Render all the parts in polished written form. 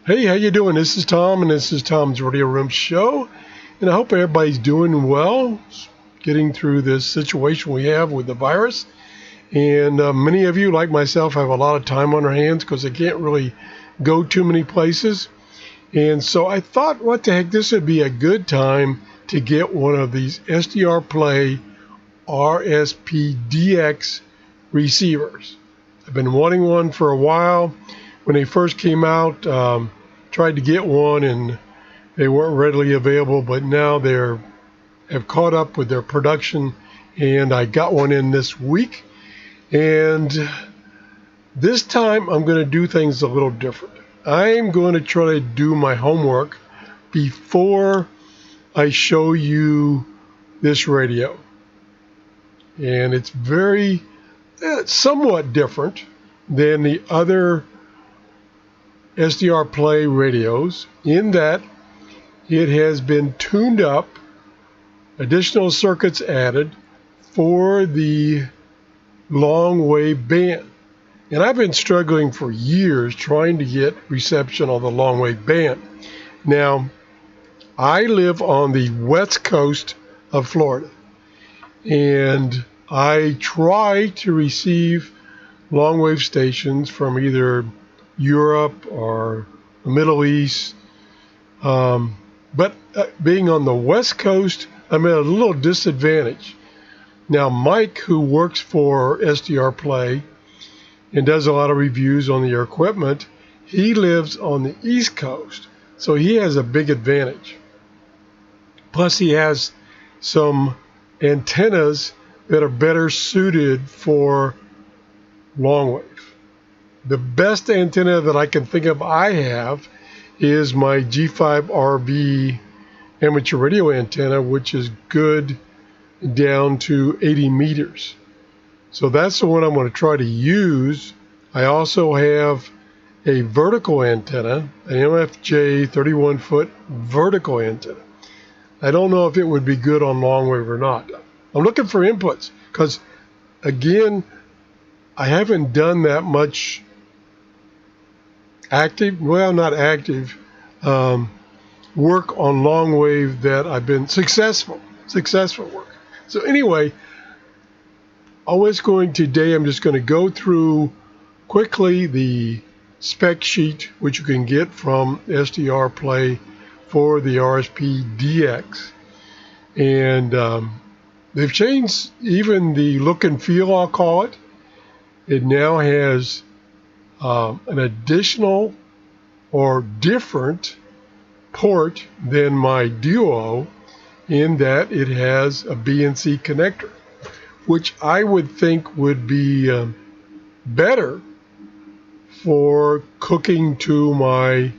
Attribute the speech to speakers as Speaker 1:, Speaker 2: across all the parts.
Speaker 1: Hey, how you doing? This is Tom, and this is Tom's Radio Room Show. And I hope everybody's doing well, getting through this situation we have with the virus. And many of you, like myself, have a lot of time on their hands because they can't really go too many places. And so I thought, what the heck, this would be a good time to get one of these SDRPlay RSPdx receivers. I've been wanting one for a while. When they first came out, tried to get one and they weren't readily available, but now have caught up with their production, and I got one in this week. And this time I'm going to do things a little different. I'm going to try to do my homework before I show you this radio. And it's somewhat different than the other SDRPlay radios in that it has been tuned up, additional circuits added for the long wave band. And I've been struggling for years trying to get reception on the long wave band. Now, I live on the west coast of Florida, and I try to receive long wave stations from either Europe or the Middle East. But being on the West Coast, I'm at a little disadvantage. Now, Mike, who works for SDRPlay and does a lot of reviews on their equipment, he lives on the East Coast, so he has a big advantage. Plus, he has some antennas that are better suited for long wave. The best antenna that I can think of I have is my G5RB amateur radio antenna, which is good down to 80 meters. So that's the one I'm going to try to use. I also have a vertical antenna, an MFJ 31-foot vertical antenna. I don't know if it would be good on long wave or not. I'm looking for inputs because, again, I haven't done that much not active work on long wave that I've been successful work. So anyway, today I'm just going to go through quickly the spec sheet, which you can get from SDRPlay for the RSPdx. And they've changed even the look and feel, I'll call it. It now has an additional or different port than my Duo in that it has a BNC connector, which I would think would be better for cooking to my,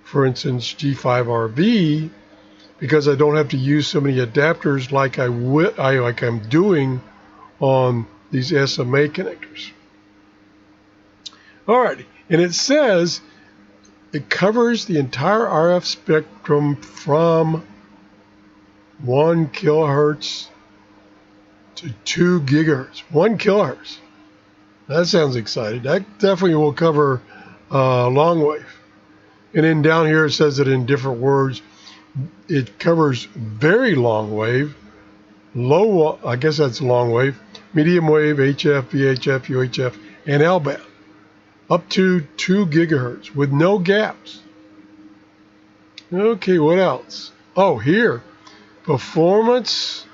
Speaker 1: for instance, G5RB, because I don't have to use so many adapters like I'm doing on these SMA connectors. All right, and it says it covers the entire RF spectrum from 1 kilohertz to 2 gigahertz. 1 kilohertz. That sounds exciting. That definitely will cover long wave. And then down here it says it in different words. It covers very long wave, low, I guess that's long wave, medium wave, HF, VHF, UHF, and L-band. Up to 2 gigahertz with no gaps. Okay, what else? Oh, here. Performance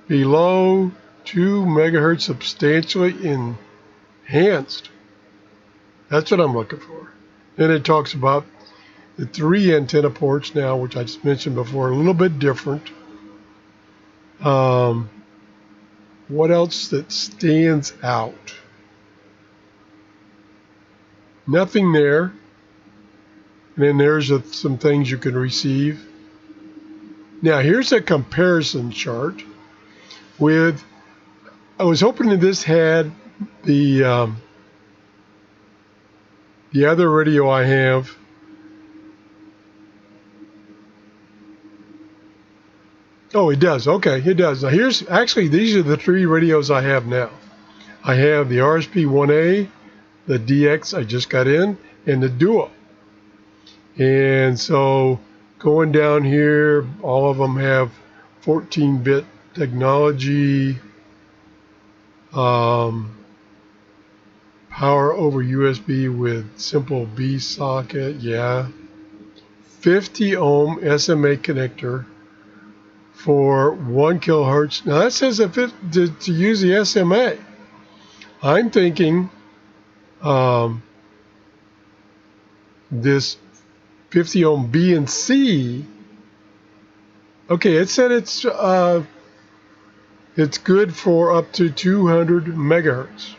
Speaker 1: below 2 megahertz substantially enhanced. That's what I'm looking for. Then it talks about the 3 antenna ports now, which I just mentioned before, a little bit different. What else that stands out? Nothing there. And then there's some things you can receive. Now here's a comparison chart with, I was hoping that this had the other radio I have. Oh, it does. Okay, it does. Now these are the 3 radios I have now. I have the RSP-1A, the DX I just got in, and the Duo. And so going down here, all of them have 14-bit technology, power over USB with simple B socket, yeah. 50 ohm SMA connector for 1 kilohertz. Now that says to use the SMA. I'm thinking this 50 ohm B and C. Okay, it said it's good for up to 200 megahertz.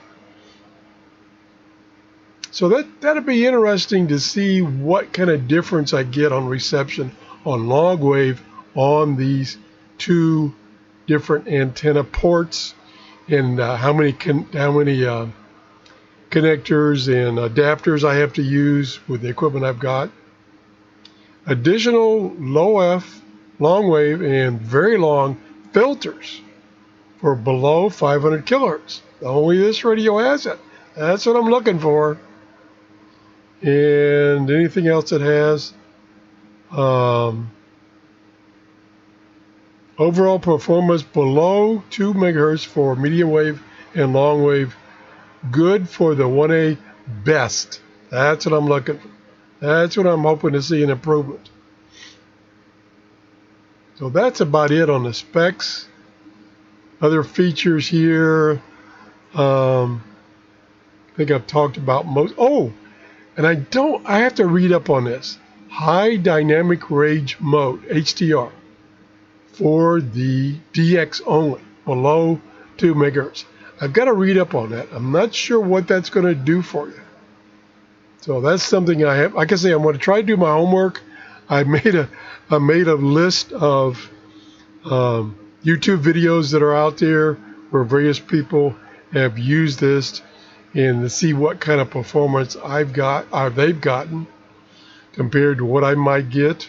Speaker 1: So that'd be interesting to see what kind of difference I get on reception on long wave on these two different antenna ports, and how many connectors and adapters I have to use with the equipment I've got. Additional low F, long wave, and very long filters for below 500 kilohertz. Only this radio has it. That's what I'm looking for. And anything else it has. Overall performance below 2 megahertz for medium wave and long wave. Good for the 1A best. That's what I'm looking for. That's what I'm hoping to see an improvement. So that's about it on the specs. Other features here. I think I've talked about most. Oh, and I have to read up on this. High dynamic range mode, HDR, for the DX only, below 2 megahertz. I've got to read up on that. I'm not sure what that's going to do for you. So that's something I have. Like I say, I'm going to try to do my homework. I made a list of YouTube videos that are out there where various people have used this, and to see what kind of performance I've got or they've gotten compared to what I might get,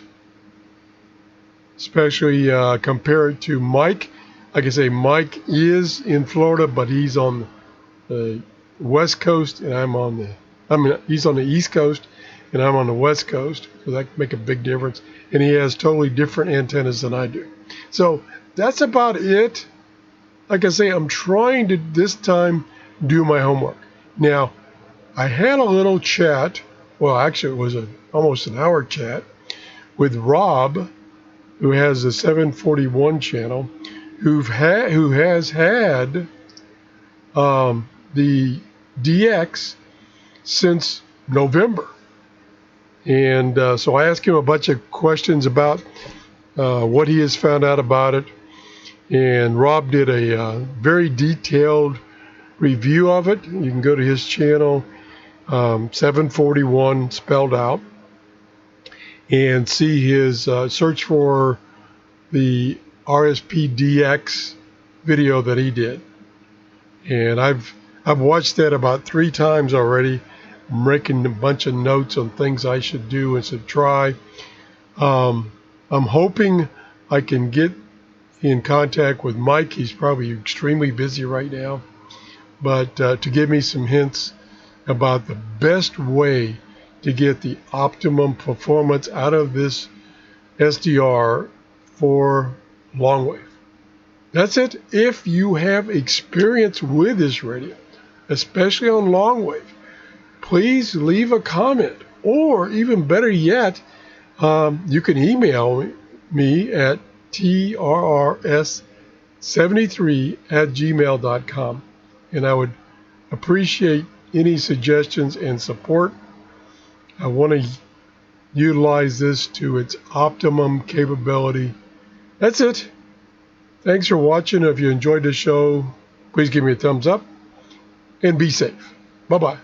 Speaker 1: especially compare it to Mike. Like I say, Mike is in Florida, but he's on the West Coast, and he's on the East Coast, and I'm on the West Coast, so that can make a big difference. And he has totally different antennas than I do. So that's about it. Like I say, I'm trying to this time do my homework. Now, I had a little chat. Well, actually, it was almost an hour chat with Rob, who has the 741 channel, who has had the DX since November. And so I asked him a bunch of questions about what he has found out about it. And Rob did a very detailed review of it. You can go to his channel, 741 spelled out, and see his search for the RSPdx video that he did. And I've watched that about 3 times already. I'm making a bunch of notes on things I should do and should try. I'm hoping I can get in contact with Mike. He's probably extremely busy right now, but to give me some hints about the best way to get the optimum performance out of this SDR for long wave. That's it. If you have experience with this radio, especially on long wave, please leave a comment, or even better yet, you can email me at TRRS73@gmail.com, and I would appreciate any suggestions and support. I want to utilize this to its optimum capability. That's it. Thanks for watching. If you enjoyed the show, please give me a thumbs up and be safe. Bye-bye.